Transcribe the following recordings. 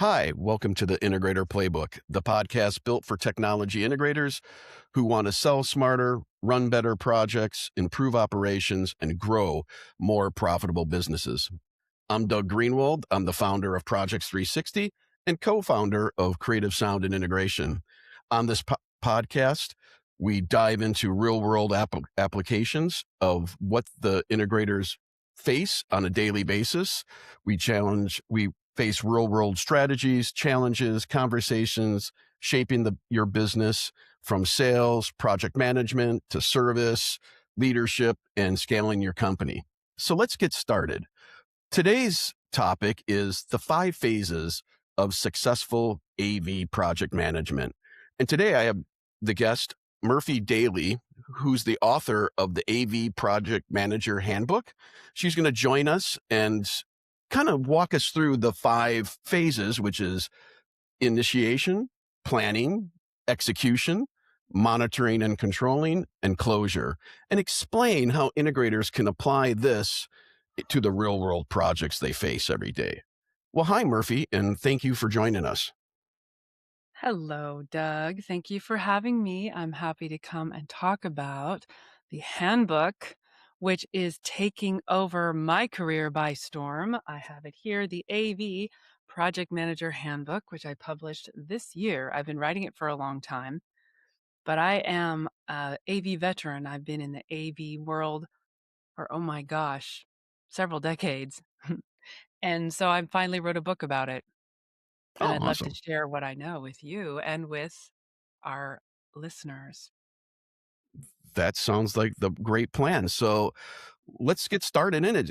Hi, welcome to the Integrator Playbook, the podcast built for technology integrators who want to sell smarter, run better projects, improve operations, and grow more profitable businesses. I'm Doug Greenwald. I'm the founder of Projects 360 and co-founder of Creative Sound and Integration. On this podcast, we dive into real-world applications of what the integrators face on a daily basis. We face real-world strategies, challenges, conversations, shaping your business from sales, project management to service, leadership, and scaling your company. So let's get started. Today's topic is the 5 phases of successful AV project management. And today I have the guest, Murphy Daley, who's the author of the AV Project Manager Handbook. She's going to join us and kind of walk us through the 5 phases, which is initiation, planning, execution, monitoring and controlling, and closure, and explain how integrators can apply this to the real world projects they face every day. Well, hi, Murphy, and thank you for joining us. Hello, Doug. Thank you for having me. I'm happy to come and talk about the handbook, which is taking over my career by storm. I have it here, the AV Project Manager Handbook, which I published this year. I've been writing it for a long time, but I am a AV veteran. I've been in the AV world for, oh my gosh, several decades. And so I finally wrote a book about it. And Oh, I'd love to awesome. share what I know with you and with our listeners. That sounds like the great plan. So let's get started in it.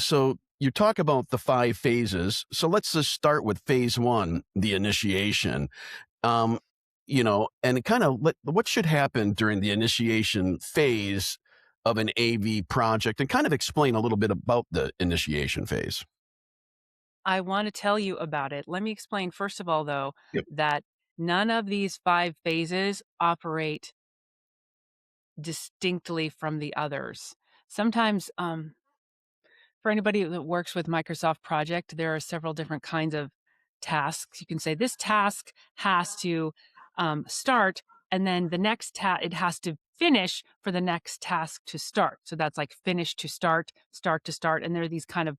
So you talk about the 5 phases. So let's just start with phase 1, the initiation. Um, and kind of what should happen during the initiation phase of an AV project, and kind of explain a little bit about the initiation phase. I want to tell you about it. Let me explain, first of all, though, Yep. that none of these 5 phases operate distinctly from the others. Sometimes, for anybody that works with Microsoft Project, there are several different kinds of tasks. You can say this task has to start, and then the next it has to finish for the next task to start. So that's like finish to start to start. And there are these kind of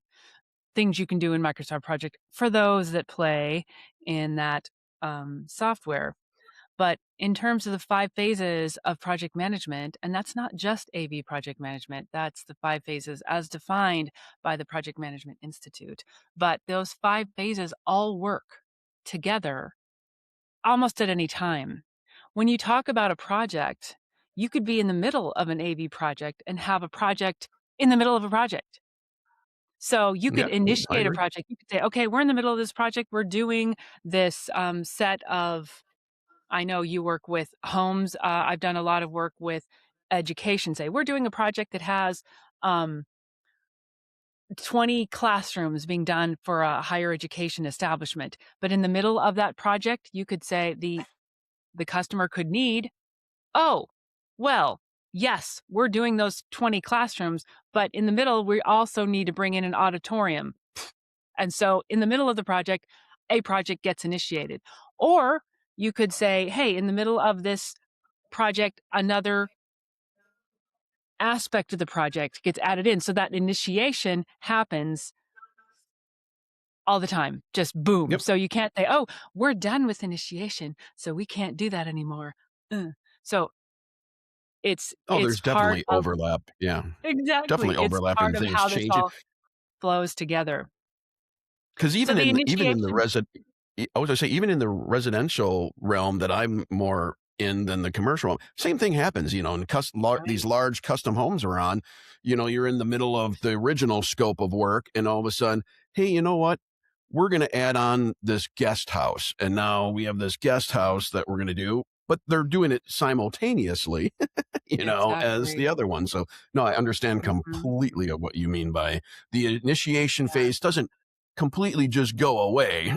things you can do in Microsoft Project for those that play in that software. But in terms of the 5 phases of project management, and that's not just AV project management, that's the 5 phases as defined by the Project Management Institute. But those 5 phases all work together almost at any time. When you talk about a project, you could be in the middle of an AV project and have a project in the middle of a project. So you could Yeah, I initiate a agree. project. You could say, okay, we're in the middle of this project. We're doing this set of, I know you work with homes. I've done a lot of work with education. Say, we're doing a project that has 20 classrooms being done for a higher education establishment. But in the middle of that project, you could say the customer could need, oh, well, yes, we're doing those 20 classrooms, but in the middle, we also need to bring in an auditorium. And so in the middle of the project, a project gets initiated. Or you could say, hey, in the middle of this project, another aspect of the project gets added in. So that initiation happens all the time, just boom. Yep. So you can't say, oh, we're done with initiation, so we can't do that anymore. So it's Oh, it's there's part definitely of overlap. Yeah, exactly. definitely It's overlap part in of things how this changing. all flows together. Because So even the in the initiation, I was gonna say, even in the residential realm that I'm more in than the commercial realm, same thing happens, in these right? large custom homes are on, you're in the middle of the original scope of work, and all of a sudden, hey, you know what? We're gonna add on this guest house, and now we have this guest house that we're gonna do, but they're doing it simultaneously, as the Exactly. other one. So, no, I understand Mhm. completely of what you mean by the initiation Yeah. phase doesn't completely just go away.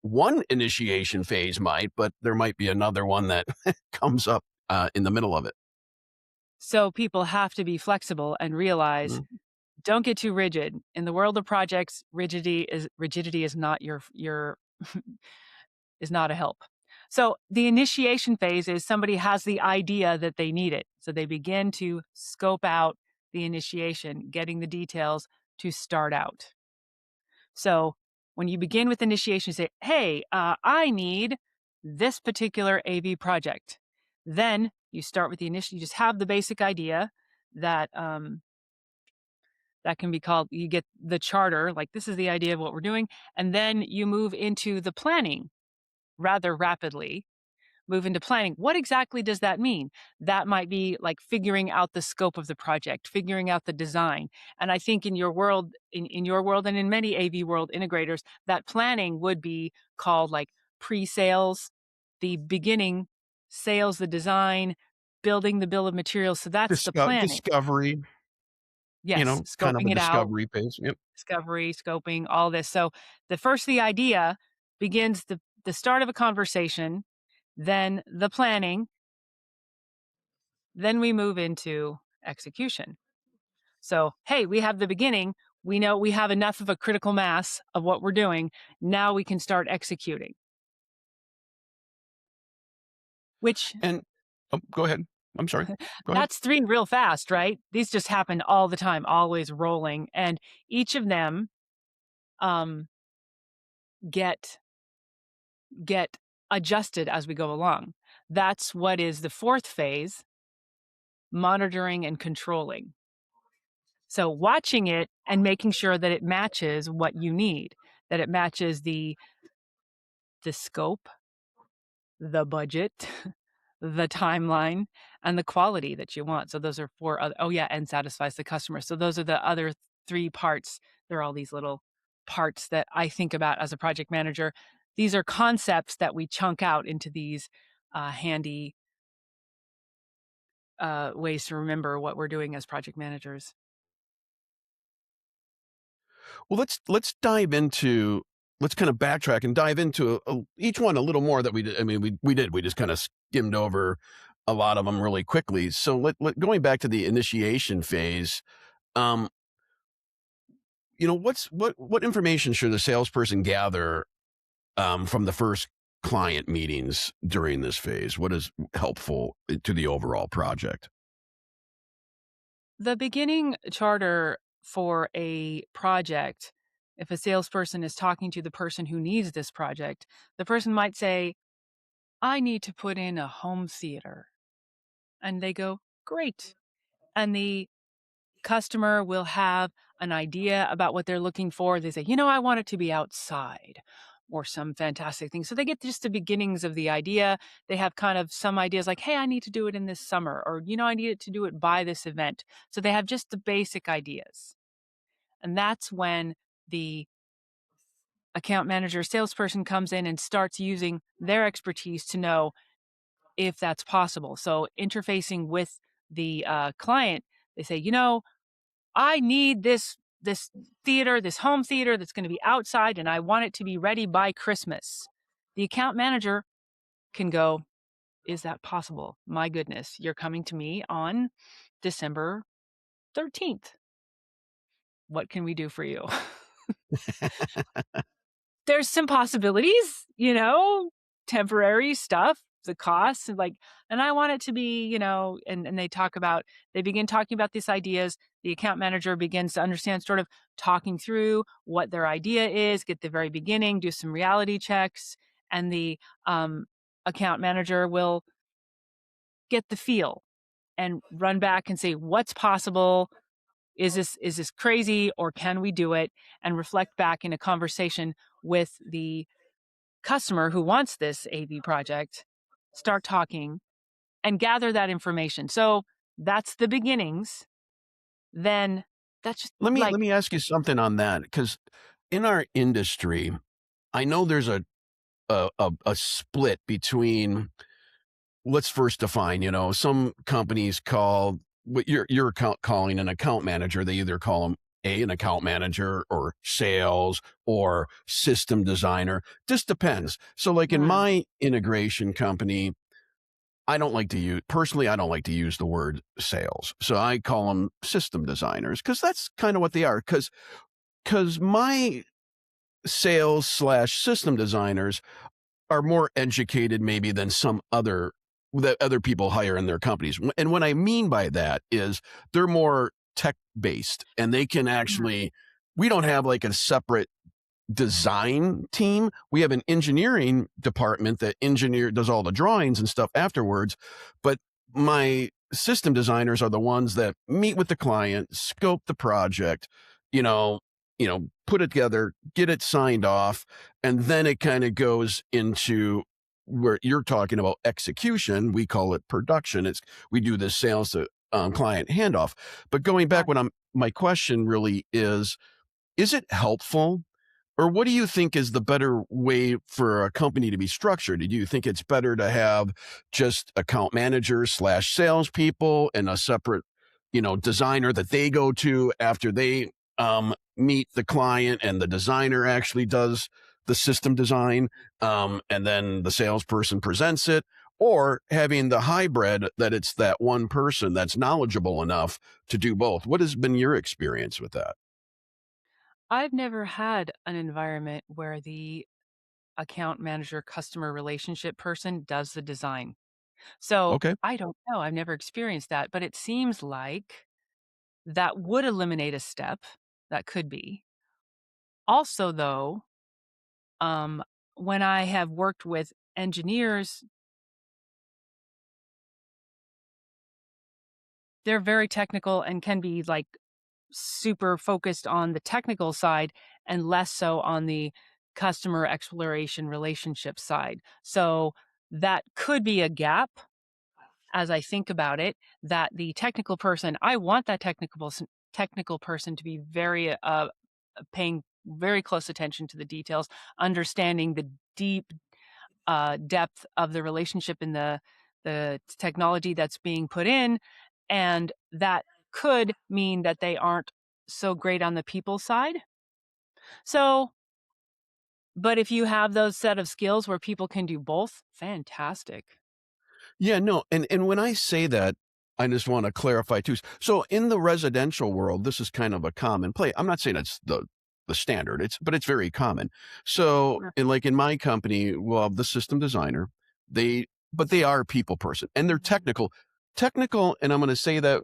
One initiation phase might, but there might be another one that comes up in the middle of it. So people have to be flexible and realize, Mhm. don't get too rigid. In the world of projects, rigidity is not your is not a help. So the initiation phase is somebody has the idea that they need it. So they begin to scope out the initiation, getting the details to start out. So when you begin with initiation, you say, hey, I need this particular AV project. Then you start with the initial, you just have the basic idea that that can be called, you get the charter, like this is the idea of what we're doing. And then you move into the planning rather rapidly. Move into planning. What exactly does that mean? That might be like figuring out the scope of the project, figuring out the design. And I think in your world, in your world and in many AV world integrators, that planning would be called like pre-sales, the beginning, sales, the design, building the bill of materials. So that's the planning. Discovery, Yes, kind of a scoping it out, discovery phase. Yep. discovery, scoping, all this. So the idea begins the start of a conversation, then the planning, then we move into execution. So, hey, we have the beginning. We know we have enough of a critical mass of what we're doing. Now we can start executing, which And go ahead. I'm sorry. Go ahead. that's three real fast, right? These just happen all the time, always rolling. And each of them um, get adjusted as we go along. That's what is the fourth phase, monitoring and controlling. So watching it and making sure that it matches what you need, that it matches the scope, the budget, the timeline, and the quality that you want. So those are four other, oh yeah, and satisfies the customer. So those are the other three parts. There are all these little parts that I think about as a project manager. These are concepts that we chunk out into these handy ways to remember what we're doing as project managers. Well, let's kind of backtrack and dive into each one a little more that we did. I mean, we just kind of skimmed over a lot of them really quickly. So going back to the initiation phase, um, what information should the salesperson gather from the first client meetings during this phase? What is helpful to the overall project? The beginning charter for a project, if a salesperson is talking to the person who needs this project, the person might say, I need to put in a home theater. And they go, great. And the customer will have an idea about what they're looking for. They say, I want it to be outside or some fantastic thing. So they get just the beginnings of the idea. They have kind of some ideas like, hey, I need to do it in this summer, or, I need it to do it by this event. So they have just the basic ideas. And that's when the account manager, salesperson comes in and starts using their expertise to know if that's possible. So interfacing with the client, they say, I need this theater, this home theater that's going to be outside, and I want it to be ready by Christmas. The account manager can go, is that possible? My goodness, you're coming to me on December 13th. What can we do for you? There's some possibilities, temporary stuff, the costs, and I want it to be, and they begin talking about these ideas. The account manager begins to understand, sort of talking through what their idea is, get the very beginning, do some reality checks, and the account manager will get the feel and run back and say, what's possible? Is this crazy, or can we do it? And reflect back in a conversation with the customer who wants this AV project, start talking and gather that information. So that's the beginnings. Then that's just Let like, me ask you something on that, because in our industry, I know there's a split between. Let's first define. Some companies call what you're calling an account manager. They either call them an account manager or sales or system designer. Just depends. So, like in my integration company, I don't like to use the word sales. So I call them system designers, because that's kind of what they are. Because my sales slash system designers are more educated maybe than some other that other people hire in their companies. And what I mean by that is they're more tech based and they can Mhm. actually, we don't have like a separate design team. We have an engineering department that does all the drawings and stuff afterwards. But my system designers are the ones that meet with the client, scope the project, you know, put it together, get it signed off, and then it kind of goes into where you're talking about execution. We call it production. We do this sales to client handoff. But going back, my question really is it helpful, or what do you think is the better way for a company to be structured? Do you think it's better to have just account managers slash salespeople and a separate, designer that they go to after they meet the client and the designer actually does the system design, and then the salesperson presents it? Or having the hybrid that it's that one person that's knowledgeable enough to do both? What has been your experience with that? I've never had an environment where the account manager customer relationship person does the design. So, Okay. I don't know, I've never experienced that, but it seems like that would eliminate a step. That could be. Also, though, um, when I have worked with engineers, they're very technical and can be, like, super focused on the technical side and less so on the customer exploration relationship side. So, that could be a gap as I think about it, that the technical person I want that technical person to be very, paying very close attention to the details, understanding the deep, depth of the relationship in the technology that's being put in, and that could mean that they aren't so great on the people side. So but if you have those set of skills where people can do both, fantastic. Yeah, no, and when I say that, I just want to clarify too. So in the residential world, this is kind of a common play. I'm not saying it's the standard. But it's very common. So Yeah. in my company, we'll have the system designer. But they are a people person and they're technical, and I'm going to say that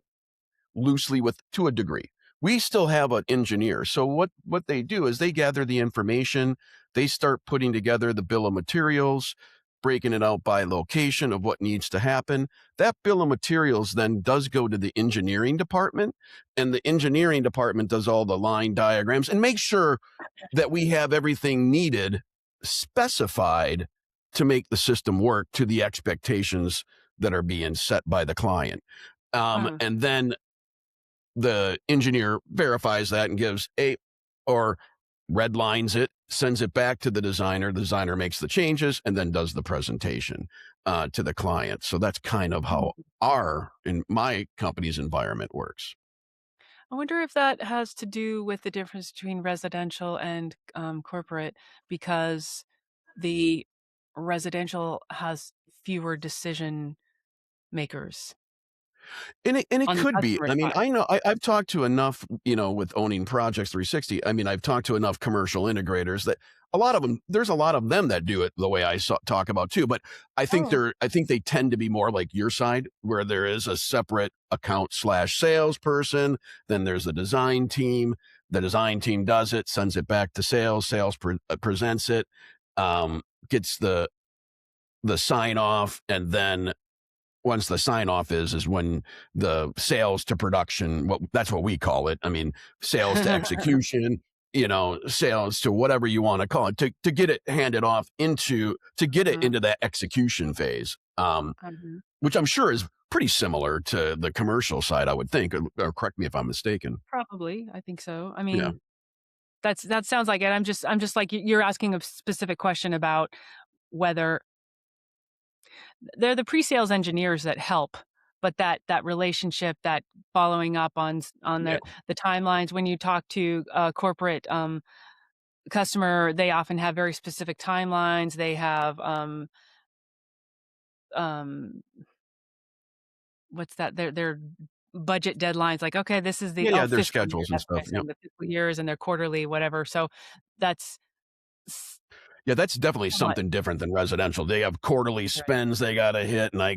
loosely with to a degree. We still have an engineer. So what they do is they gather the information, they start putting together the bill of materials, breaking it out by location of what needs to happen. That bill of materials then does go to the engineering department, and the engineering department does all the line diagrams and make sure that we have everything needed specified to make the system work to the expectations that are being set by the client. Uh, And then the engineer verifies that and gives a or red lines it, sends it back to the designer. The designer makes the changes and then does the presentation to the client. So that's kind of how in my company's environment works. I wonder if that has to do with the difference between residential and, corporate, because the residential has fewer decision makers And it on the could be. customer I mean, side. I know I've talked to enough, with owning Projects 360. I mean, I've talked to enough commercial integrators that there's a lot of them that do it the way talk about too. But Oh, I think they tend to be more like your side, where there is a separate account slash salesperson. Then there's the design team. The design team does it, sends it back to sales. Presents it, gets the sign off, and then once the sign off is when the sales to production, that's what we call it. I mean, sales to execution, sales to whatever you want to call it, to get it handed off to get it mhm, into that execution phase, mhm. which I'm sure is pretty similar to the commercial side, I would think, or correct me if I'm mistaken. Probably, I think so. I Yeah. mean, that sounds like it. I'm just like you're asking a specific question about whether they're the pre-sales engineers that help, but that relationship, that following up on Yeah. the timelines when you talk to a corporate, customer, they often have very specific timelines. They have, um, what's that? Their budget deadlines, like, "Okay, this is the Yeah. oh, Yeah. Their fiscal year." schedules and That's what stuff. I Yeah. said, the fiscal years and their quarterly, whatever. So that's s- Yeah, that's definitely somewhat something different than residential. They have quarterly right. spends they gotta hit, and I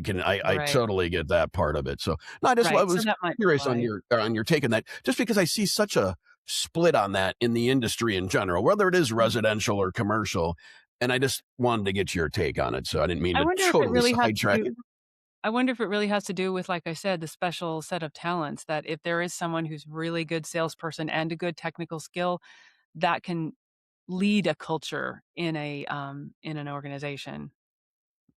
Right. totally get that part of it. So, no, I Right. So was that might be curious why. on your take on that, just because I see such a split on that in the industry in general, whether it is Mhm. residential or commercial, and I just wanted to get your take on it, so I didn't mean I to wonder if it totally really has to sidetrack do it. I wonder if it really has to do with, like I said, the special set of talents that if there is someone who's really good salesperson and a good technical skill, that can lead a culture in an organization.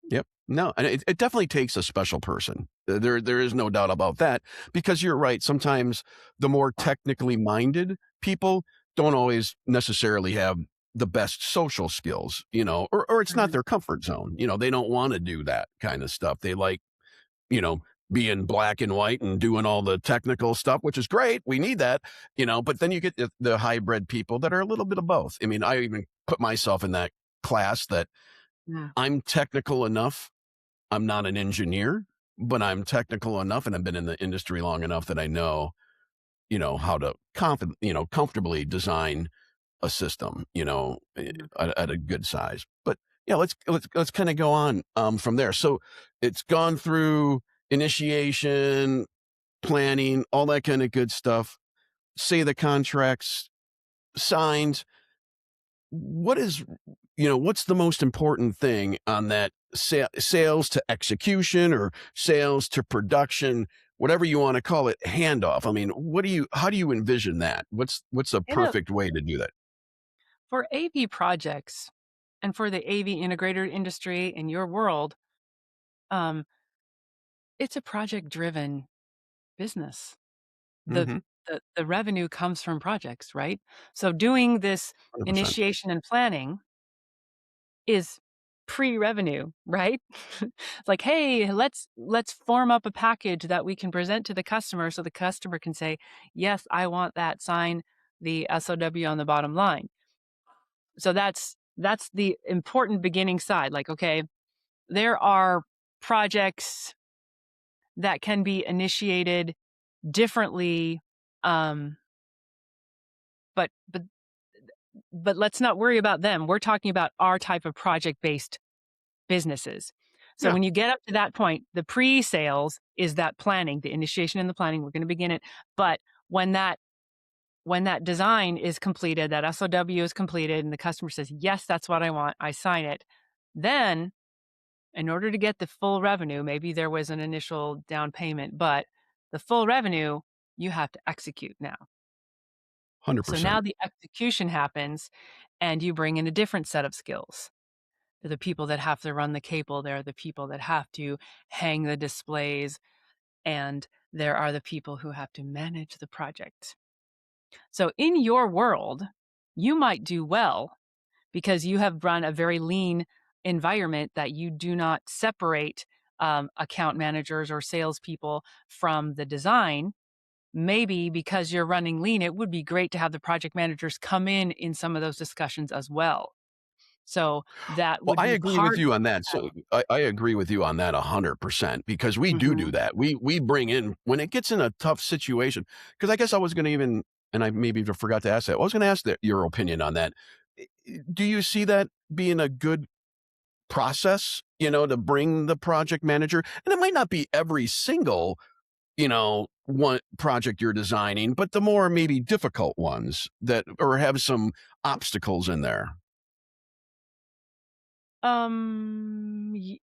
Yep. No, and it definitely takes a special person. There is no doubt about that, because you're right, sometimes the more technically minded people don't always necessarily have the best social skills, or it's not Mhm. their comfort zone. They don't wanna do that kinda stuff. They like, you know, being black and white and doing all the technical stuff, which is great. We need that, but then you get the hybrid people that are a little bit of both. I mean, I even put myself in that class that Yeah. I'm technical enough. I'm not an engineer, but I'm technical enough and I've been in the industry long enough that I know, how to comfortably design a system, Mhm. at a good size. But yeah, let's kind of go on from there. So it's gone through initiation, planning, all that kind of good stuff. Say the contracts signed. What is what's the most important thing on that sales to execution or sales to production, whatever you want to call it, handoff? I mean, how do you envision that? What's a In a perfect way to do that? For AV projects and for the AV integrator industry in your world, um, it's a project-driven business. The Mhm. the revenue comes from projects, right? So doing this 100%. initiation and planning is pre-revenue, right? It's like, "Hey, let's form up a package that we can present to the customer so the customer can say, 'Yes, I want that, sign the SOW on the bottom line.'" So that's the important beginning side, like, okay, there are projects that can be initiated differently, um, but but let's not worry about them. We're talking about our type of project-based businesses. So Yeah, when you get up to that point, the pre-sales is that planning, the initiation and the planning, we're gonna begin it. But when that design is completed, that SOW is completed, and the customer says, "Yes, that's what I want," I sign it. Then, in order to get the full revenue, maybe there was an initial down payment, but the full revenue, you have to execute now. So now 100%. the execution happens, and you bring in a different set of skills. They're the people that have to run the cable, they're the people that have to hang the displays, and there are the people who have to manage the project. So in your world, you might do well because you have run a very lean environment that you do not separate account managers or salespeople from the design. Maybe because you're running lean, it would be great to have the project managers come in some of those discussions as well. So that Well, would I be agree with part you of on the that. So I agree with you on that 100%, because we do Mhm. that. We bring in when it gets in a tough situation. Because I guess I was going to even, and I maybe even forgot to ask that. I was going to ask your opinion on that. Do you see that being a good process? To bring the project manager, and it might not be every single one project you're designing, but the more maybe difficult ones that or have some obstacles in there. Y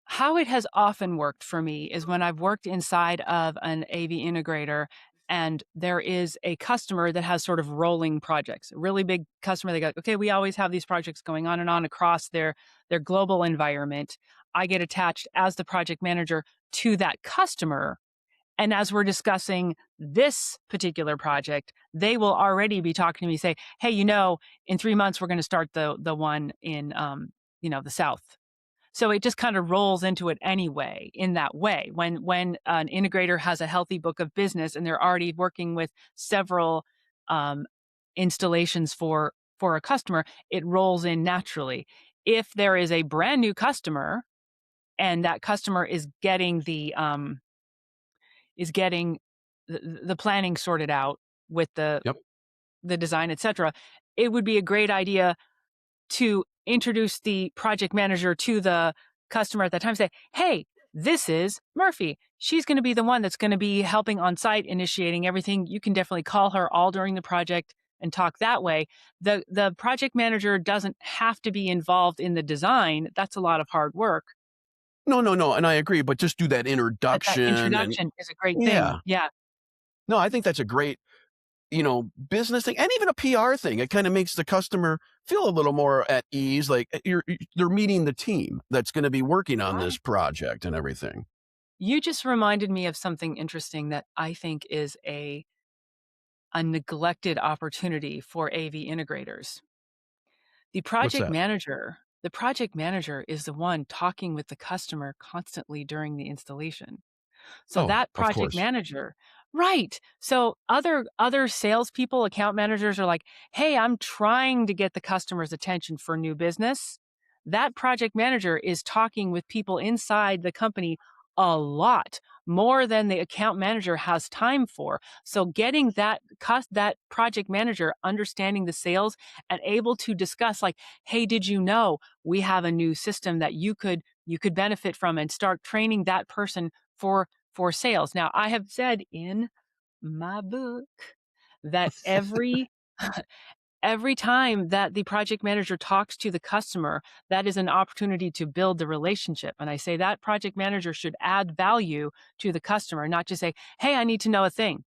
How it has often worked for me is when I've worked inside of an AV integrator and there is a customer that has sort of rolling projects, a really big customer. They go, okay, we always have these projects going on and on across their global environment. I get attached as the project manager to that customer. And as we're discussing this particular project, they will already be talking to me, say, hey, in 3 months, we're going to start the one in, the South. So it just kind of rolls into it anyway in that way. When an integrator has a healthy book of business and they're already working with several um, installations for a customer, it rolls in naturally. If there is a brand new customer and that customer is getting the planning sorted out with the Yep. the design, etc., it would be a great idea to introduce the project manager to the customer at that time. Say, hey, this is Murphy. She's going to be the one that's going to be helping on site, initiating everything. You can definitely call her all during the project and talk that way. The project manager doesn't have to be involved in the design. That's a lot of hard work. No, and I agree, but just do that But that introduction and introduction is a great thing. yeah. Yeah. No, I think that's a great, business thing and even a PR thing. It kind of makes the customer feel a little more at ease, like they're meeting the team that's going to be working on this project and everything. You just reminded me of something interesting that I think is a neglected opportunity for AV integrators. What's that? The project manager is the one talking with the customer constantly during the installation. So Oh, that of project course. manager, right. So other salespeople, account managers are like, "Hey, I'm trying to get the customer's attention for new business." That project manager is talking with people inside the company a lot more than the account manager has time for. So getting that project manager understanding the sales and able to discuss like, "Hey, did you know we have a new system that you could benefit from," and start training that person for sales. Now, I have said in my book that every time that the project manager talks to the customer, that is an opportunity to build the relationship. And I say that project manager should add value to the customer, not just say, "Hey, I need to know a thing."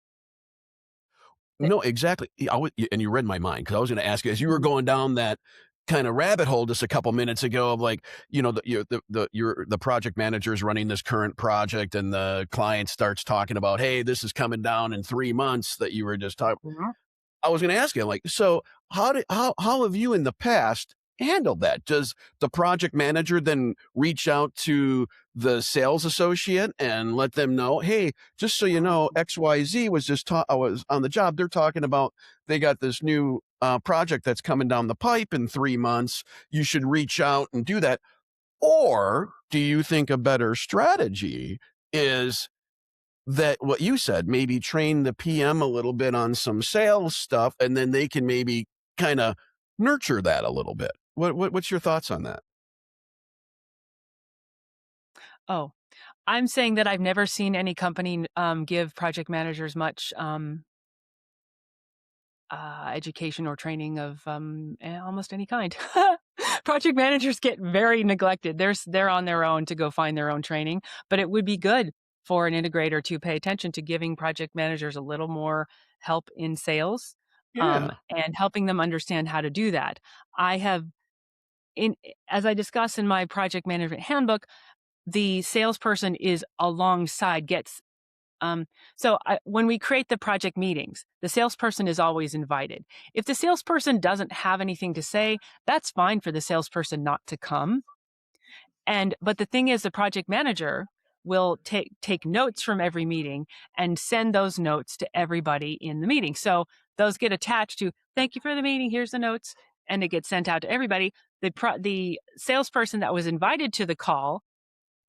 Th- No, exactly. And you read my mind because I was going to ask you as you were Mhm. going down that kind of rabbit hole just a couple minutes ago of like, the project manager is running this current project and the client starts talking about, hey, this is coming down in 3 months that you were just talking. Mhm. I was gonna ask you, like, so how have you in the past handled that? Does the project manager then reach out to the sales associate and let them know, "Hey, just so you know, XYZ was just I was on the job. They're talking about they got this new, project that's coming down the pipe in 3 months. You should reach out and do that." Or do you think a better strategy is that what you said, maybe train the PM a little bit on some sales stuff, and then they can maybe kinda nurture that a little bit. What's your thoughts on that? Oh, I'm saying that I've never seen any company give project managers much education or training of almost any kind. Project managers get very neglected. They're on their own to go find their own training, but it would be good for an integrator to pay attention to giving project managers a little more help in sales, Yeah. and helping them understand how to do that. I have in As I discuss in my project management handbook, the salesperson is alongside, gets when we create the project meetings, the salesperson is always invited. If the salesperson doesn't have anything to say, that's fine for the salesperson not to come. But the thing is, the project manager will take notes from every meeting and send those notes to everybody in the meeting. So those get attached to, "Thank you for the meeting. Here's the notes," and it gets sent out to everybody. The salesperson that was invited to the call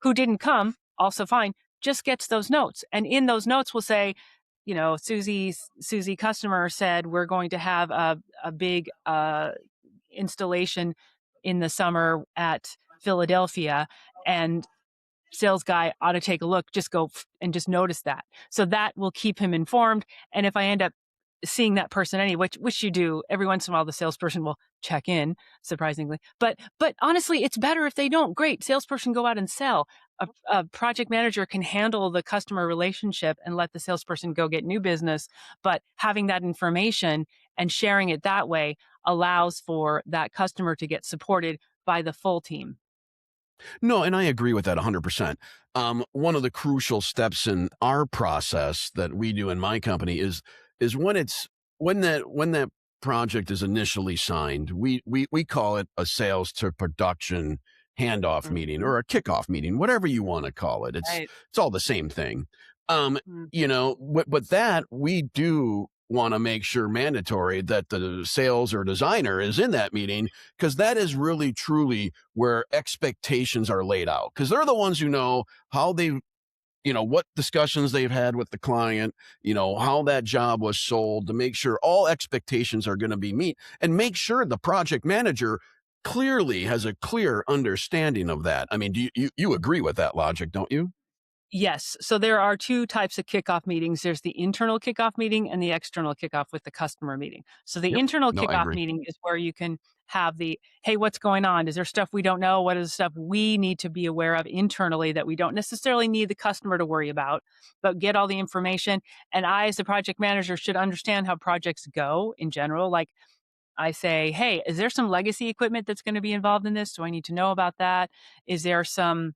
who didn't come, also fine, just gets those notes. And in those notes will say, Susie customer said we're going to have a big installation in the summer at Philadelphia, and sales guy ought to take a look, just go and just notice that. So that will keep him informed. And if I end up seeing that person anyway, which you do every once in a while, the salesperson will check in, surprisingly. But honestly, it's better if they don't. Great, salesperson go out and sell. A project manager can handle the customer relationship and let the salesperson go get new business. But having that information and sharing it that way allows for that customer to get supported by the full team. No, and I agree with that 100%. One of the crucial steps in our process that we do in my company is when that project is initially signed, we call it a sales to production handoff meeting Mhm. or a kickoff meeting, whatever you want to call it. Right. It's all the same thing. Mm. But that we do want to make sure mandatory that the sales or designer is in that meeting because that is really truly where expectations are laid out because they're the ones who know how they what discussions they've had with the client, how that job was sold, to make sure all expectations are going to be met, and make sure the project manager clearly has a clear understanding of that. I mean, do you agree with that logic, don't you? Yes. So there are two types of kickoff meetings. There's the internal kickoff meeting and the external kickoff with the customer meeting. So the Yep. internal No, I kickoff agree. meeting is where you can have the, hey, what's going on? Is there stuff we don't know? What is the stuff we need to be aware of internally that we don't necessarily need the customer to worry about, but get all the information. And I, as the project manager, should understand how projects go in general. Like I say, hey, is there some legacy equipment that's going to be involved in this? Do I need to know about that? Is there some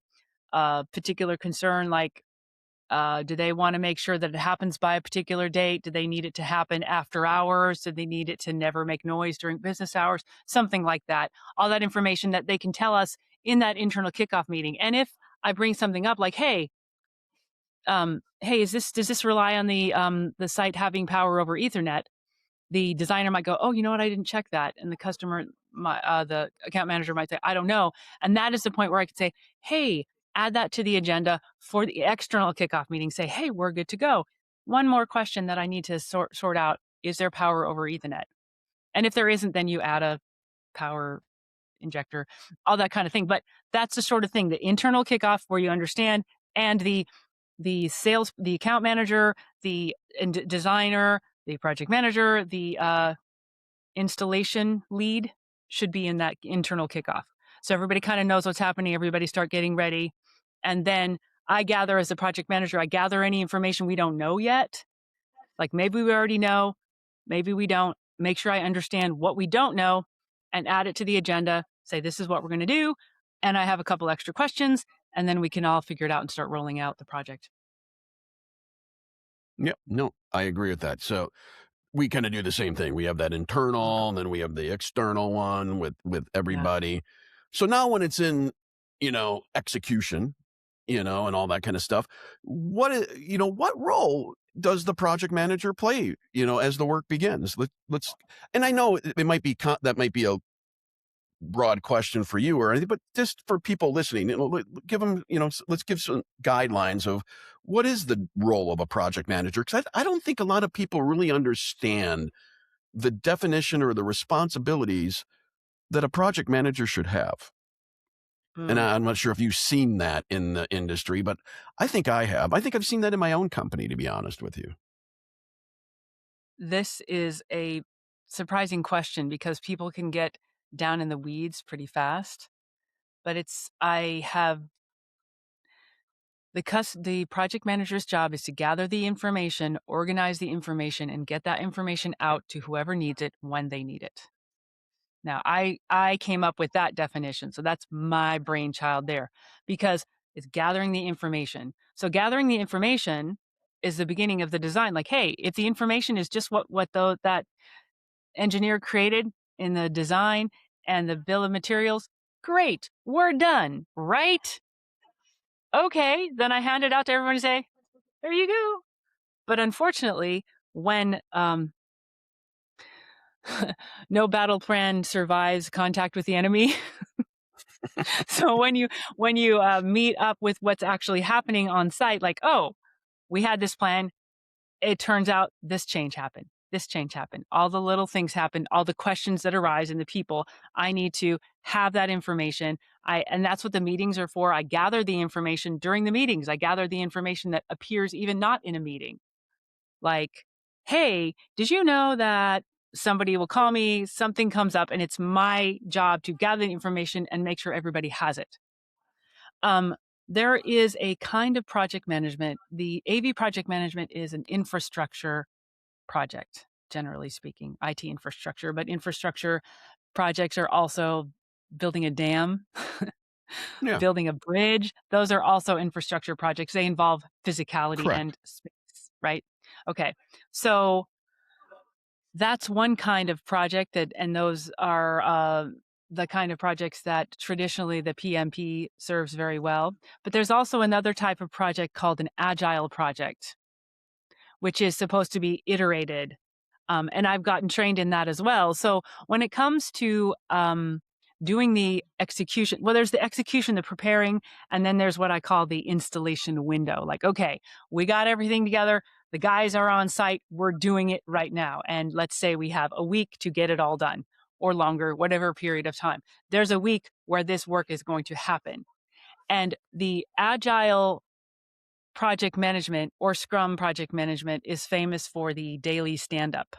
particular concern like do they want to make sure that it happens by a particular date? Do they need it to happen after hours? Do they need it to never make noise during business hours? Something like that. All that information that they can tell us in that internal kickoff meeting. And if I bring something up like, hey, does this rely on the site having power over Ethernet? The designer might go, oh, you know what? I didn't check that. And the customer, the account manager might say, I don't know. And that is the point where I could say, hey, add that to the agenda for the external kickoff meeting. Say, hey, we're good to go. One more question that I need to sort out. Is there power over Ethernet? And if there isn't, then you add a power injector, all that kind of thing. But that's the sort of thing, the internal kickoff where you understand, and the account manager, the designer, the project manager, the installation lead should be in that internal kickoff. So everybody kind of knows what's happening. Everybody start getting ready. And then I gather, as a project manager, I gather any information we don't know yet. Like maybe we already know, maybe we don't. Make sure I understand what we don't know and add it to the agenda. Say, this is what we're going to do. And I have a couple extra questions. And then we can all figure it out and start rolling out the project. Yep. No, I agree with that. So we kind of do the same thing. We have that internal, and then we have the external one with Yeah. everybody. So now when it's in, execution, and all that kind of stuff, what role does the project manager play, as the work begins? Let's, and I know it might be, that might be a broad question for you or anything, but just for people listening, give them, let's give some guidelines of what is the role of a project manager. Because I don't think a lot of people really understand the definition or the responsibilities that a project manager should have. And Hmm. I'm not sure if you've seen that in the industry, but I think I have. I think I've seen that in my own company, to be honest with you. This is a surprising question because people can get down in the weeds pretty fast. But I have the project manager's job is to gather the information, organize the information, and get that information out to whoever needs it when they need it. Now, I came up with that definition, so that's my brainchild there, because it's gathering the information. So gathering the information is the beginning of the design. Like, hey, if the information is just that engineer created in the design and the bill of materials, great, we're done, right? Okay, then I hand it out to everyone and say, there you go. But unfortunately, when no battle plan survives contact with the enemy, so when you meet up with what's actually happening on site, like, oh, we had this plan, it turns out this change happened. This change happened. All the little things happened, all the questions that arise in the people. I need to have that information. And that's what the meetings are for. I gather the information during the meetings. I gather the information that appears even not in a meeting. Like, hey, did you know that somebody will call me, something comes up, and it's my job to gather the information and make sure everybody has it. Um, there is a kind of project management. The AV project management is an infrastructure project, generally speaking, IT infrastructure, but infrastructure projects are also building a dam, Yeah, building a bridge. Those are also infrastructure projects. They involve physicality correct. and space, right? Okay. So that's one kind of project and those are the kind of projects that traditionally the PMP serves very well. But there's also another type of project called an agile project, which is supposed to be iterated. And I've gotten trained in that as well. So when it comes to doing the execution. Well, there's the execution, the preparing, and then there's what I call the installation window. Like, okay, we got everything together. The guys are on site. We're doing it right now. And let's say we have a week to get it all done or longer, whatever period of time. There's a week where this work is going to happen. And the agile project management or Scrum project management is famous for the daily stand-up.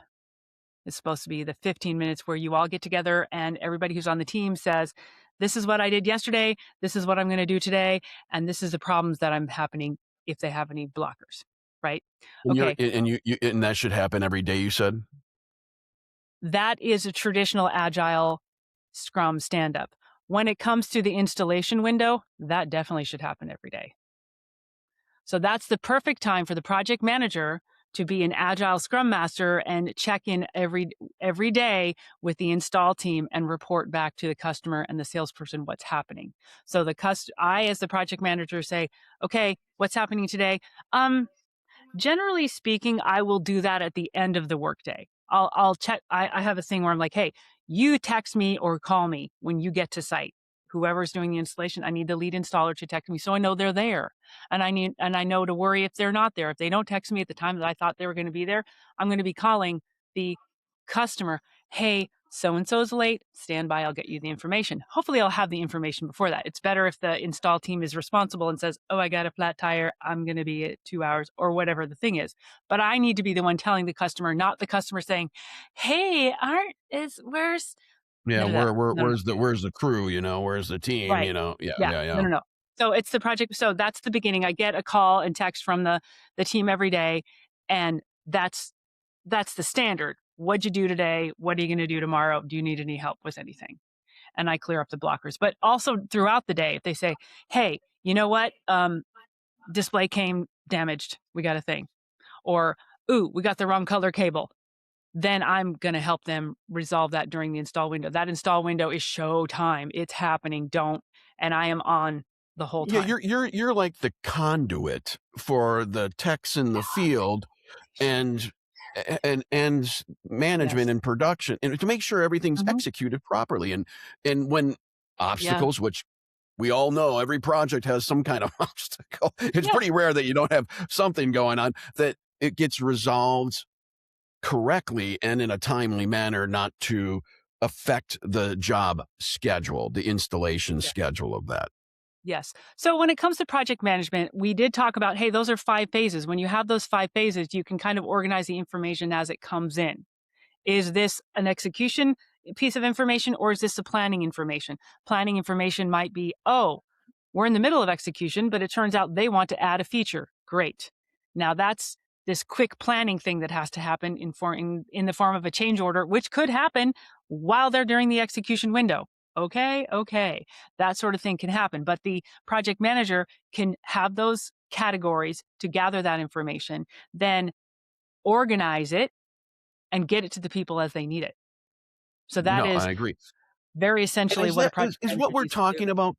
It's supposed to be the 15 minutes where you all get together and everybody who's on the team says, this is what I did yesterday, this is what I'm going to do today, and this is the problems that I'm happening if they have any blockers, right? And Okay, and that should happen every day, you said? that is a traditional agile Scrum stand-up. When it comes to the installation window, that definitely should happen every day. So that's the perfect time for the project manager to be an agile scrum master and check in every day with the install team and report back to the customer and the salesperson what's happening. So I, as the project manager, say, okay, what's happening today? Generally speaking, I will do that at the end of the workday. I'll check. I have a thing where I'm like, hey, you text me or call me when you get to site. Whoever's doing the installation, I need the lead installer to text me so I know they're there. And I know to worry if they're not there. If they don't text me at the time that I thought they were going to be there, I'm going to be calling the customer, hey, so and so's late, stand by, I'll get you the information. Hopefully I'll have the information before that. It's better if the install team is responsible and says, oh, I got a flat tire, I'm going to be at 2 hours or whatever the thing is. But I need to be the one telling the customer, not the customer saying, hey, where's Yeah, none of that. No, no. where's the crew, where's the team, Right. Yeah, Yeah. yeah, No, yeah. no, no. So it's the project. So that's the beginning. I get a call and text from the team every day, and that's the standard. What'd you do today? What are you going to do tomorrow? Do you need any help with anything? And I clear up the blockers. But also throughout the day, if they say, hey, you know what? Display came damaged. We got a thing. Or, ooh, we got the wrong color cable. Then I'm going to help them resolve that during the install window. That install window is show time. It's happening. And I am on the whole Yeah, time. you're like the conduit for the techs in the field and management Yes. and production, and to make sure everything's Mhm. executed properly. And when Yeah. obstacles, which we all know every project has some kind of obstacle, it's Yeah. pretty rare that you don't have something going on, that it gets resolved correctly and in a timely manner, not to affect the job schedule, the installation Yeah. schedule of that. Yes. So when it comes to project management, we did talk about, hey, those are 5 phases. When you have those 5 phases, you can kind of organize the information as it comes in. Is this an execution piece of information or is this a planning information? Planning information might be, oh, we're in the middle of execution, but it turns out they want to add a feature. Great. Now that's this quick planning thing that has to happen in the form of a change order, which could happen while they're during the execution window. Okay. That sort of thing can happen. But the project manager can have those categories to gather that information, then organize it and get it to the people as they need it. So that No, is I agree. very And essentially what a project is manager what we're needs to do. talking about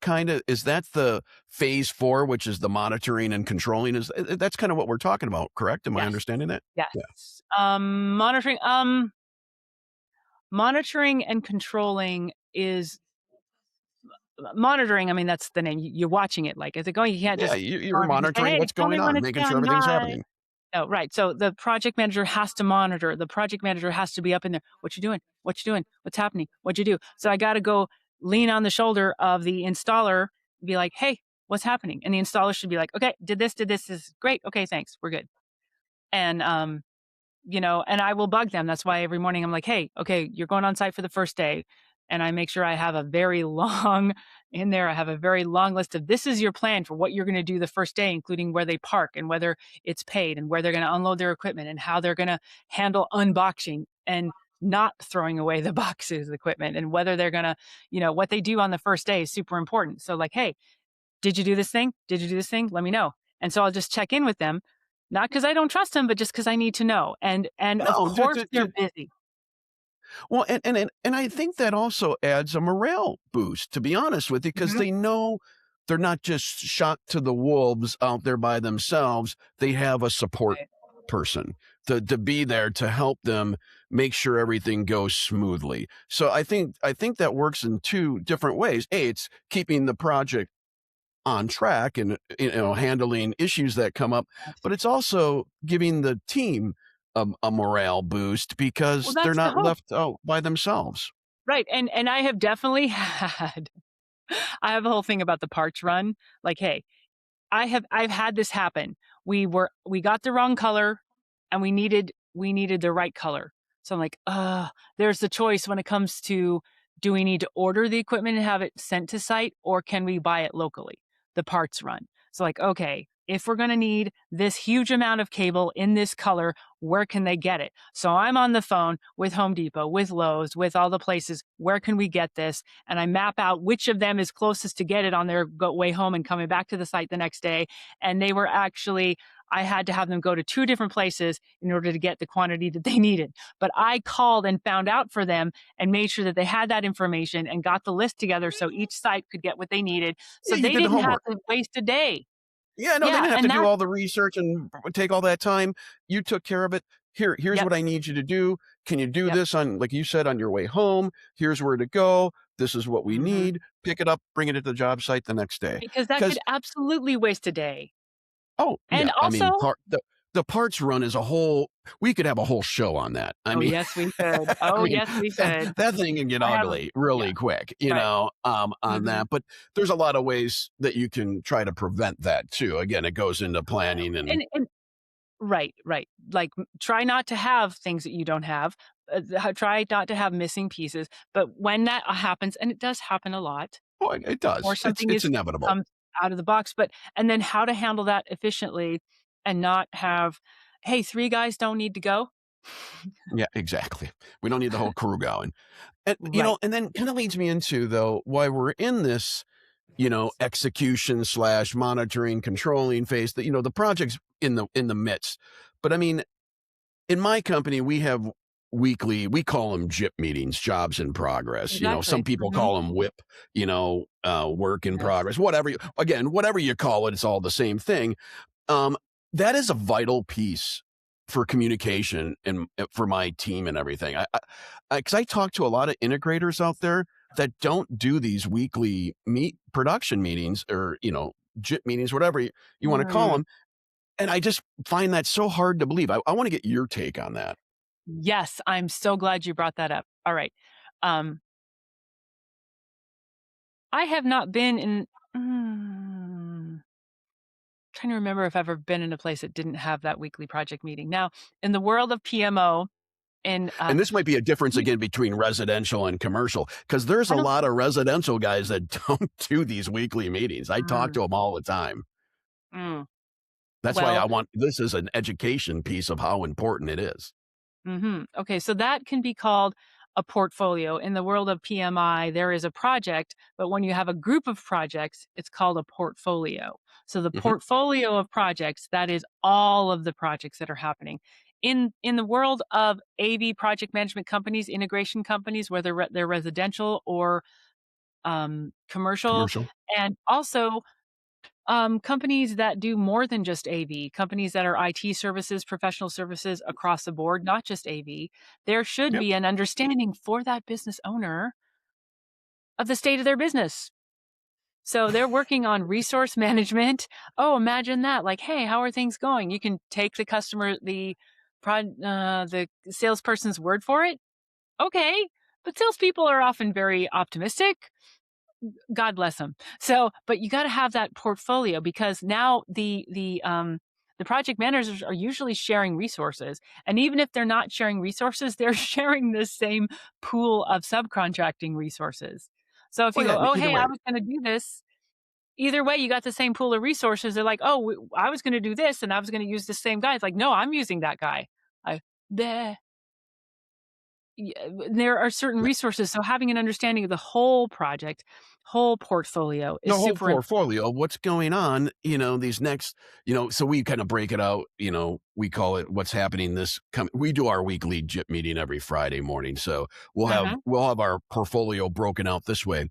is that the phase 4, which is the monitoring and controlling, that's kind of what we're talking about, correct? Am I Yes. understanding that? Yeah. Yes. Monitoring and controlling is monitoring. I mean, that's the name. You're watching it. Like, is it going? You can't Yeah, just you're monitor. You say, monitoring hey, what's tell going me when on, it's making sure done. everything's Bye. happening. Oh, right. So the project manager has to monitor. The project manager has to be up in there. What you doing? What you doing? What's happening? What'd you do? So I got to go lean on the shoulder of the installer, be like, hey, what's happening? And the installer should be like, okay, did this, this is great. Okay, thanks. We're good. And and I will bug them. That's why every morning I'm like, hey, okay, you're going on site for the first day. And I make sure I have a very long in there. I have a very long list of this is your plan for what you're going to do the first day, including where they park and whether it's paid and where they're going to unload their equipment and how they're going to handle unboxing and not throwing away the boxes of equipment and whether they're going to, what they do on the first day is super important. So like, hey, did you do this thing? Did you do this thing? Let me know. And so I'll just check in with them, not because I don't trust them, but just because I need to know. And of No, course they're busy. well, and I think that also adds a morale boost, to be honest with you, because Mhm. they know they're not just shot to the wolves out there by themselves. They have a support Right. person to be there to help them make sure everything goes smoothly. So I think that works in two different ways. It's keeping the project on track and handling issues that come up, but it's also giving the team a morale boost Well, because they're that's the not hope. left out by themselves. Right, and I have definitely had I have a whole thing about the parts run. Like, hey, I've had this happen. We got the wrong color and we needed the right color. So I'm like, there's the choice when it comes to, do we need to order the equipment and have it sent to site, or can we buy it locally? The parts run. So like, okay, if we're going to need this huge amount of cable in this color, where can they get it? So I'm on the phone with Home Depot, with Lowe's, with all the places. Where can we get this? And I map out which of them is closest to get it on their way home and coming back to the site the next day. And they were actually, I had to have them go to two different places in order to get the quantity that they needed. But I called and found out for them and made sure that they had that information and got the list together so each site could get what they needed. So Yeah, you they did the didn't have homework. to waste a day. Yeah, no, they Yeah. didn't have to And do that, all the research and take all that time. You took care of it. Here's yep, what I need you to do. Can you do yep. this on, like you said, on your way home? Here's where to go. This is what we Hmm. need. Pick it up, bring it to the job site the next day. Because that could Because absolutely waste a day. oh And yeah, I also, mean, the parts run is a whole. We could have a whole show on that. I oh, mean, yes, we could. I Oh, mean yes, we that, could. that thing can get I have, ugly yeah, really quick, right. on Hmm. that. But there's a lot of ways that you can try to prevent that too. Again, it goes into Well, planning and and right, right. Like, try not to have things that you don't have. Try not to have missing pieces. But when that happens, and it does happen a lot, oh, it or does. It's something it's is inevitable. comes out of the box, but and then how to handle that efficiently and not have, "Hey, 3 guys don't need to go." Yeah, exactly. We don't need the whole crew going. And Right. and then kind of leads me into though why we're in this, execution slash monitoring, controlling phase. That the project's in the midst. But I mean, in my company, we have weekly, we call them JIP meetings, jobs in progress. Some Exactly. people Mhm. call them WIP, work in Yes. progress, whatever. Whatever you call it, it's all the same thing. Um, that is a vital piece for communication and for my team and everything. Because I talk to a lot of integrators out there that don't do these weekly production meetings or JIP meetings, whatever you want to call Mm. them, and I just find that so hard to believe. I want to get your take on that. Yes, I'm so glad you brought that up. Alright. Um, I have not been in trying to remember if I've ever been in a place that didn't have that weekly project meeting. Now, in the world of PMO and, And this might be a difference we again between residential and commercial, because there's I a don't lot think. of residential guys that don't do these weekly meetings. I talk Mm, to them all the time. mm. That's why Well, I want this is an education piece of how important it is. mhm. Okay, so that can be called a portfolio. In the world of PMI, there is a project, but when you have a group of projects, it's called a portfolio. So the Mhm. portfolio of projects, that is all of the projects that are happening. In the world of AV project management companies, integration companies, whether they're residential or commercial, Commercial. and also companies that do more than just AV, companies that are IT services, professional services across the board, not just AV, there should Yep. be an understanding for that business owner of the state of their business. So they're working on resource management. Oh, imagine that. Like, hey, how are things going? You can take the customer, the salesperson's word for it. Okay. But salespeople are often very optimistic. God bless them. So, but you got to have that portfolio because now the project managers are usually sharing resources, and even if they're not sharing resources, they're sharing the same pool of subcontracting resources. So if Well, you yeah. go, oh Either hey, I way. was going to do this. Either way, you got the same pool of resources. They're like, oh, I was going to do this, and I was going to use the same guy. It's like, no, I'm using that guy. I, bleh. Yeah, there are certain Yeah. resources, so having an understanding of the whole project, whole portfolio The is whole super important. portfolio, what's going on, these next, so we kind of break it out, we call it what's happening we do our weekly JIP meeting every Friday morning. So we'll have Uh-huh. we'll have our portfolio broken out this way.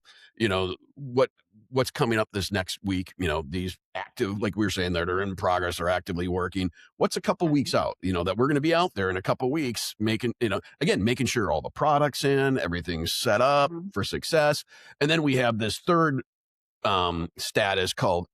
What what's coming up this next week, these active, like we were saying, that are in progress or actively working. What's a couple weeks out, that we're going to be out there in a couple weeks making, again, making sure all the products in, everything's set up Mhm. for success. And then we have this third status called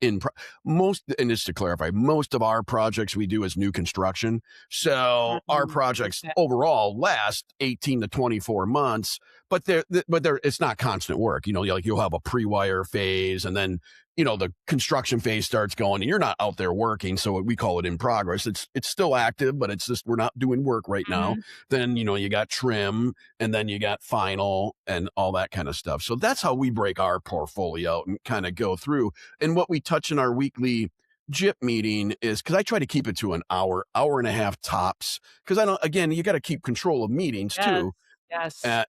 most, and just to clarify, most of our projects we do is new construction. So our Mhm. projects Okay. overall last 18 to 24 months, but it's not constant work. You'll have a pre-wire phase, and then the construction phase starts going, and you're not out there working. So we call it in progress. It's still active, but it's just we're not doing work right now. Mhm. Then you got trim, and then you got final and all that kind of stuff. So that's how we break our portfolio and kind of go through. And what we touch in our weekly JIP meeting is, because I try to keep it to an hour, hour and a half tops. Because I don't, again, you got to keep control of meetings Yes. too. Yes. And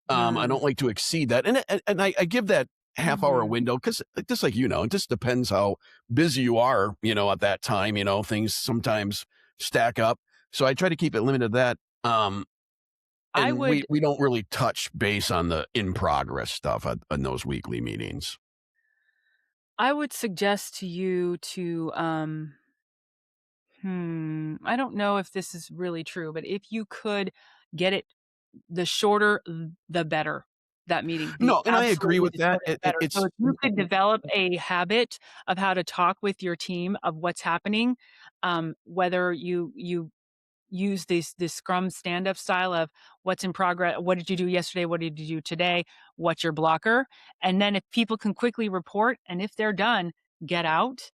I Mm. don't like to exceed that. And I give that half hour Mhm. window because just like, it just depends how busy you are, at that time, things sometimes stack up. So I try to keep it limited to that. I And we would we don't really touch base on the in progress stuff on those weekly meetings. I would suggest to you to, I don't know if this is really true, but if you could get it the shorter, the better, that meeting, the No, and I agree absolutely with the that. shorter the better. So It's if you could develop a habit of how to talk with your team of what's happening, whether you use this Scrum stand-up style of what's in progress, what did you do yesterday, what did you do today, what's your blocker, and then if people can quickly report, and if they're done, get out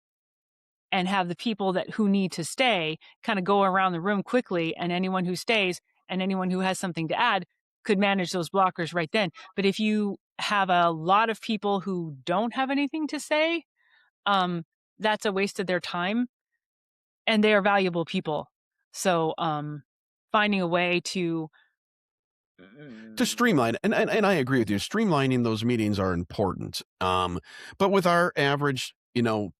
and have the people who need to stay kind of go around the room quickly, and anyone who stays and anyone who has something to add could manage those blockers right then. But if you have a lot of people who don't have anything to say, um, that's a waste of their time, and they are valuable people. So, finding a way to to streamline, and I agree with you. Streamlining those meetings are important. But with our average,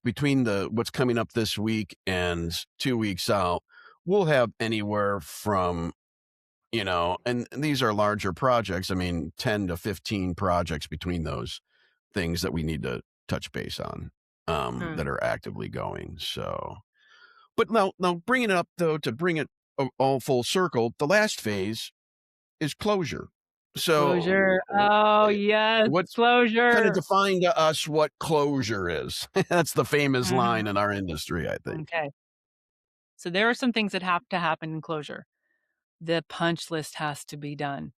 between the what's coming up this week and 2 weeks out, we'll have anywhere from and these are larger projects. I mean, 10 to 15 projects between those things that we need to touch base on, Mm, that are actively going. So, but now bringing it up though, to bring it all full circle, the last phase is closure. closure. So, Oh, eh, yes, what's kind of closure. define to us what closure is? That's the famous Mhm. line in our industry, I think. Okay. So there are some things that have to happen in closure. The punch list has to be done.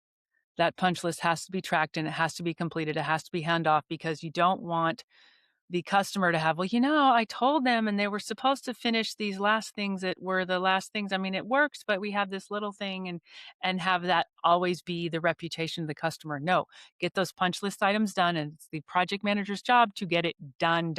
That punch list has to be tracked, and it has to be completed. It has to be handoff, because you don't want the customer to have, "Well, I told them and they were supposed to finish these last things that were the last things. I mean, it works, but we have this little thing," and have that always be the reputation of the customer. No, get those punch list items done, and it's the project manager's job to get it done.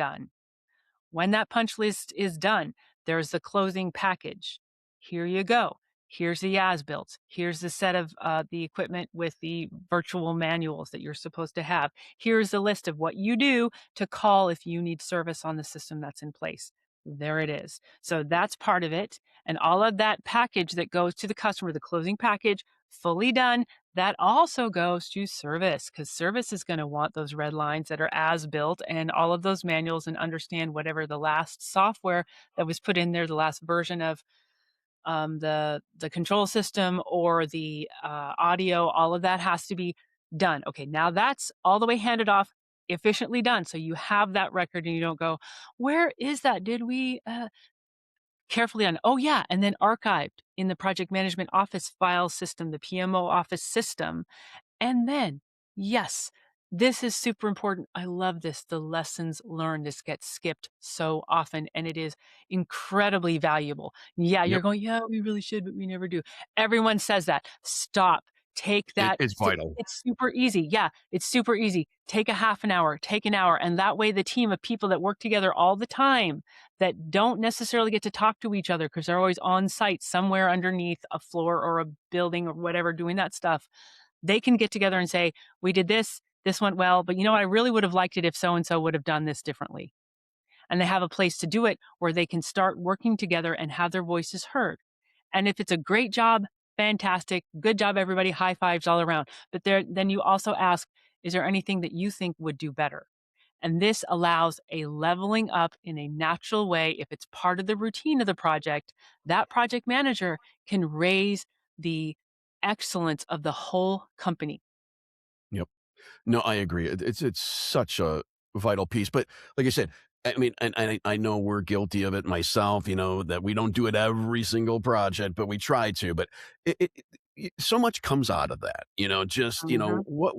When that punch list is done, there's the closing package. Here you go. Here's the as-built. Here's the set of the equipment with the virtual manuals that you're supposed to have. Here's the list of what you do to call if you need service on the system that's in place. There it is. So that's part of it. And all of that package that goes to the customer, the closing package, fully done, that also goes to service, because service is going to want those red lines that are as built and all of those manuals, and understand whatever the last software that was put in there, the last version of the control system or the audio. All of that has to be done. Okay, now that's all the way handed off, efficiently done. So you have that record, and you don't go, "Where is that? Did we?" Carefully on. Oh yeah, and then archived in the project management office file system, the PMO office system, and then, yes, this is super important. I love this. The lessons learned. This gets skipped so often, and it is incredibly valuable. Yeah, you're Yep, going, yeah, we really should, but we never do. Everyone says that. Stop. Take that. it's vital. It's super easy. Yeah, it's super easy. Take a half an hour, take an hour. And that way, the team of people that work together all the time, that don't necessarily get to talk to each other because they're always on site somewhere underneath a floor or a building or whatever doing that stuff, they can get together and say, "We did this, this went well, but I really would have liked it if so and so would have done this differently." And they have a place to do it where they can start working together and have their voices heard. And if it's a great job, fantastic, good job, everybody, high fives all around. But then you also ask, is there anything that you think would do better? And this allows a leveling up in a natural way. If it's part of the routine of the project, that project manager can raise the excellence of the whole company. Yep. No, I agree. It's such a vital piece. But like I said, I mean, and I know we're guilty of it myself. That we don't do it every single project, but we try to. But so much comes out of that. Just Mhm. what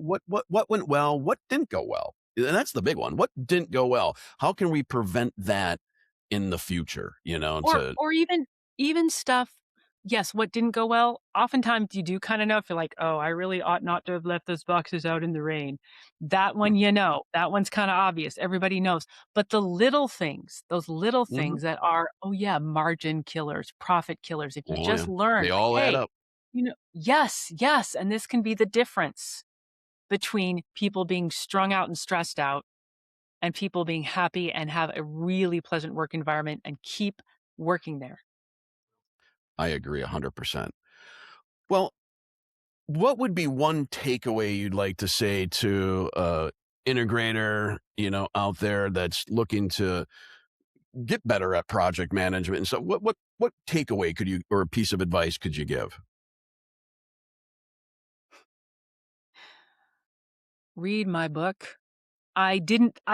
went well, what didn't go well. And that's the big one. What didn't go well? How can we prevent that in the future? Or even stuff, yes, what didn't go well, oftentimes you do kinda know if you're like, "Oh, I really ought not to have left those boxes out in the rain." That one that one's kinda obvious, everybody knows. But the little things, those little Mhm. things that are, oh yeah, margin killers, profit killers, if you Oh yeah, just learn, they like, all add "Hey," up. yes, yes, and this can be the difference between people being strung out and stressed out and people being happy and have a really pleasant work environment and keep working there. I agree 100%. Well, what would be one takeaway you'd like to say to a integrator, out there that's looking to get better at project management? And so what takeaway could you or a piece of advice could you give? Read my book. I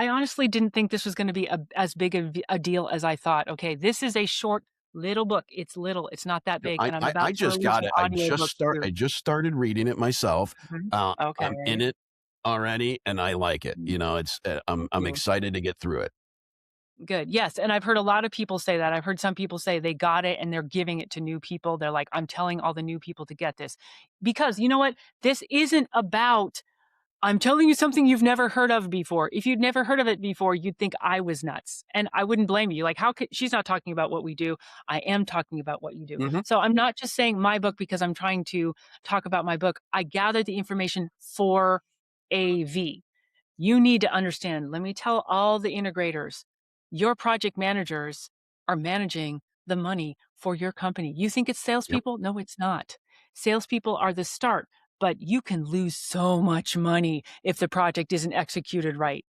honestly didn't think this was gonna be as big of a deal as I thought. Okay, this is a short little book. It's little, it's not that big, I and I'm I I about to just release got an it. audiobook too. I just started reading it myself. Mhm. I'm in Okay. it already and I like it. Mm, It's thank I'm you. excited to get through it. Good. Yes, and I've heard a lot of people say that. I've heard some people say they got it and they're giving it to new people. They're like, "I'm telling all the new people to get this." Because you know what? This isn't about I'm telling you something you've never heard of before. If you'd never heard of it before, you'd think I was nuts. And I wouldn't blame you. Like, how could she's not talking about what we do. I am talking about what you do. Mhm. So I'm not just saying my book because I'm trying to talk about my book. I gathered the information for AV. You need to understand. Let me tell all the integrators, your project managers are managing the money for your company. You think it's Yep. salespeople? No, it's not. Salespeople are the start, but you can lose so much money if the project isn't executed right.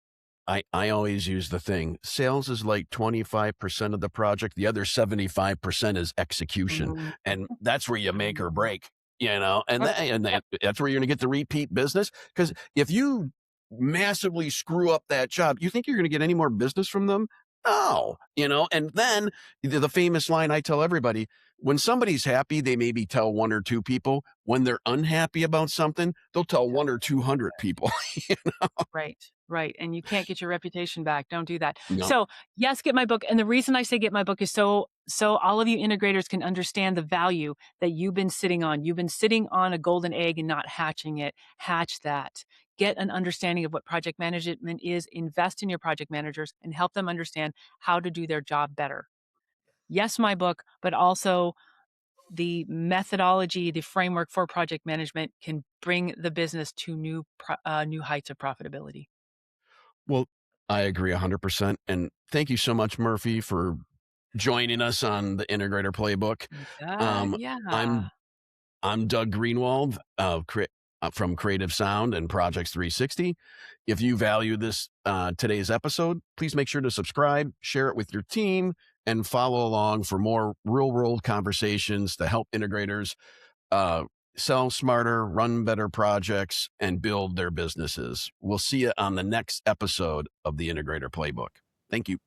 I always use the thing. Sales is like 25% of the project. The other 75% is execution. Mhm. And that's where you make or Mhm. break, and Yep, that's where you're going to get the repeat business. Because if you massively screw up that job, you think you're going to get any more business from them? No, and then the famous line I tell everybody, when somebody's happy, they maybe tell one or two people. When they're unhappy about something, they'll tell one or 200 people. right, right, and you can't get your reputation back, don't do that. No. So, yes, get my book, and the reason I say get my book is so all of you integrators can understand the value that you've been sitting on. You've been sitting on a golden egg and not hatching it. Hatch that. Get an understanding of what project management is, invest in your project managers, and help them understand how to do their job better. Yes, my book, but also the methodology, the framework for project management can bring the business to new heights of profitability. Well, I agree 100%. And thank you so much, Murphy, for joining us on the Integrator Playbook. Yeah. I'm Doug Greenwald from Creative Sound and Projects 360. If you value this today's episode, please make sure to subscribe, share it with your team, and follow along for more real world conversations to help integrators uh, sell smarter, run better projects, and build their businesses. We'll see you on the next episode of the Integrator Playbook. Thank you.